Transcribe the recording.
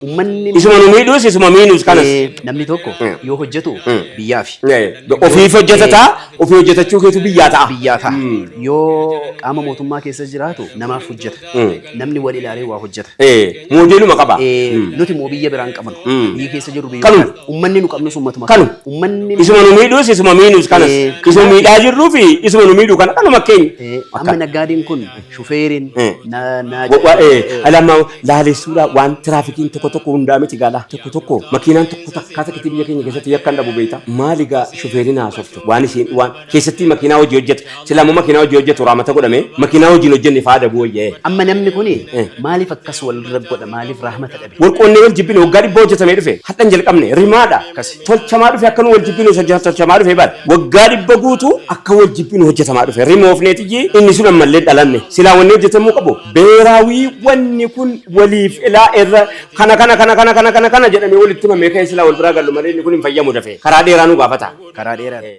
Uummanni isuma nu miidhus isuma miinus kanas namni tokko yoo hojjetu biyyaaf ofii hojjetataa ofii hojjetachuu keetu biyyaa ta'a. biyyaa ta'a. Yoo qaama mootummaa keessa jiraatu namaaf hojjeta. Namni wal ilaalee waa hojjeta. Moodeeluma qaba. Nuti moo biyya biraan qabnu. Biyya keessa jirru biyya Kanu. biraan. Uummanni nu qabnus uummatuma. Kanu. Uummanni Isuma nu miidhus isuma miinus kanas isuma miidhaa jirruu fi isuma nu miidhuu kana kanuma keenya. amma naggaadiin kun shufeeriin alama laalessuudha waan tiraafikiin tokko hundaa miti gaala tokko makiinaan tokko takkaata kiti biyya keenya keessatti yakkan dhabu beekta maaligaa shufeeriin haasoftu waan isiin waan keessatti makiinaa hojii hojjetu silaamuu makiinaa hojii hojjetu raamata godhame makiinaa hojiin hojjenne faada bu'oyyee amma namni kuni maaliif akkas wal godha maaliif rahmata dhabe warqoonnee wal jibbine waggaa dhibba hojjetamee dhufe hadhan jalqabne rimaadha tolchamaa dhufe akka nu wal jibbinu tolchamaa dhufe bara waggaa dhibba guutuu akka wal jibbinu hojjetamaa dhufe rimoofneetiyyi inni sun ammallee dhalanne silaa wanni hojjetamuu qabu beeraawii wanni kun waliif ilaa irra kana jedhamee walitti himamee kan silaa wal biraa gallu malee inni kun hin fayyamu dafe karaa dheeraa nu gaafata. karaa dheeraa